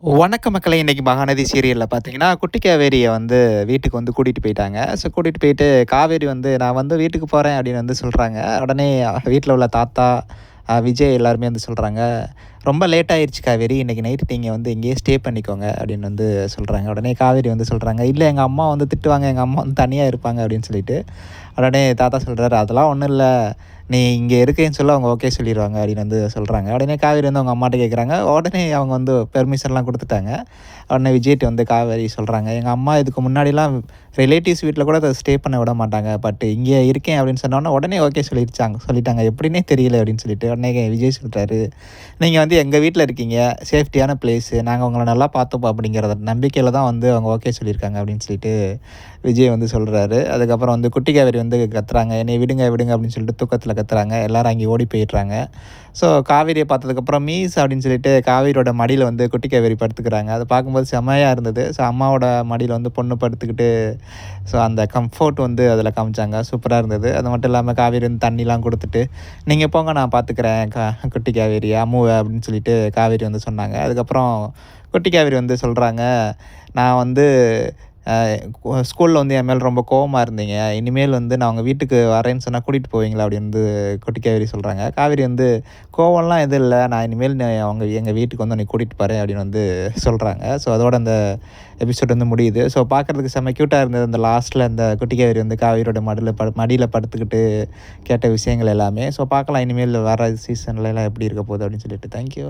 வணக்க மக்களே! இன்னைக்கு மகாநதி சீரியல்ல பார்த்தீங்கன்னா, குட்டி காவேரிய வந்து வீட்டுக்கு வந்து கூட்டிட்டு போயிட்டாங்க. ஸோ கூட்டிட்டு போயிட்டு காவேரி வந்து "நான் வந்து வீட்டுக்கு போறேன்" அப்படின்னு வந்து சொல்றாங்க. உடனே வீட்ல உள்ள தாத்தா, விஜய் எல்லாருமே வந்து சொல்றாங்க, "ரொம்ப லேட் ஆயிருச்சு காவேரி. இன்னைக்கு நைட்டு நீங்க வந்து இங்கேயே ஸ்டே பண்ணிக்கோங்க" அப்படின்னு வந்து சொல்றாங்க. உடனே காவேரி வந்து சொல்றாங்க, "இல்ல எங்க அம்மா வந்து திட்டுவாங்க. எங்க அம்மா வந்து தனியா இருப்பாங்க" அப்படின்னு சொல்லிட்டு. உடனே தாத்தா சொல்றாரு, "அதெல்லாம் ஒண்ணும் இல்ல. நீ இங்கே இருக்கேன்னு சொல்ல அவங்க ஓகே சொல்லிருவாங்க" அப்படின்னு வந்து சொல்றாங்க. உடனே காவேரி வந்து அவங்க அம்மாட்ட கேட்குறாங்க. உடனே அவங்க வந்து பெர்மிஷன்லாம் குடுத்துட்டாங்க. உடனே விஜய்ட்ட வந்து காவேரி சொல்றாங்க, "எங்க அம்மா இதுக்கு முன்னாடிலாம் ரிலேட்டிவ்ஸ் வீட்ல கூட ஸ்டே பண்ண விட மாட்டாங்க. பட் இங்கே இருக்கேன் அப்படின்னு சொன்னோனே உடனே ஓகே சொல்லிட்டாங்க. எப்படின்னே தெரியல" அப்படின்னு சொல்லிட்டு. உடனே விஜய் சொல்றாரு, "நீங்க வந்து எங்க வீட்ல இருக்கீங்க. சேஃப்டியான பிளேஸு. நாங்க உங்கள நல்லா பார்த்துப்போம் அப்படிங்கிற நம்பிக்கையில தான் வந்து அவங்க ஓகே சொல்லியிருக்காங்க" அப்படின்னு சொல்லிட்டு விஜய் வந்து சொல்றாரு. அதுக்கப்புறம் வந்து குட்டி காவேரி வந்து கத்துறாங்க, "என்னைய விடுங்க விடுங்க" அப்படின்னு சொல்லிட்டு தூக்கத்தில கத்துறாங்க. எல்லாரும் அங்கே ஓடி போயிடுறாங்க. ஸோ காவேரிய பார்த்ததுக்கப்புறம் மீஸ் அப்படின்னு சொல்லிட்டு காவேரியோட மடியில வந்து குட்டி காவேரி படுத்துக்கிறாங்க. அத பார்க்கும்போது செம்மையா இருந்தது. ஸோ அம்மாவோட மடியில வந்து பொண்ணு படுத்துக்கிட்டு, ஸோ அந்த கம்ஃபோர்ட் வந்து அதில காமிச்சாங்க. சூப்பரா இருந்தது. அது மட்டும் இல்லாம காவேரி வந்து தண்ணிலாம் குடுத்துட்டு, "நீங்க போங்க நான் பார்த்துக்கிறேன் குட்டி காவேரி, அம்முவ" அப்படின்னு சொல்லிட்டு காவேரி வந்து சொன்னாங்க. அதுக்கப்புறம் குட்டி காவேரி வந்து சொல்றாங்க, "நான் வந்து அ ஸ்கூல்ல வந்து என் மேல ரொம்ப கோவமா இருந்தீங்க. இனிமேல் வந்து நான் உங்க வீட்டுக்கு வரேன்னு சொன்னா கூட்டிட்டு போவீங்களா?" அப்படின்னு வந்து குட்டி காவேரி சொல்றாங்க. காவேரி வந்து, "கோவம்லாம் எதுவும் இல்ல. நான் இனிமேல் எங்க வீட்டுக்கு வந்து உன்னை கூட்டிட்டு போறேன்" அப்படின்னு வந்து சொல்றாங்க. ஸோ அதோட அந்த எபிசோட் வந்து முடியுது. ஸோ பார்க்கறதுக்கு செம்ம கியூட்டா இருந்தது. அந்த லாஸ்ட்ல அந்த குட்டி காவேரி வந்து காவேரியோட மடியில படுத்துக்கிட்டு கேட்ட விஷயங்கள் எல்லாமே. ஸோ பார்க்கலாம் இனிமேல் வர சீசன்லலாம் எப்படி இருக்க போகுது அப்படின்னு சொல்லிட்டு. Thank you.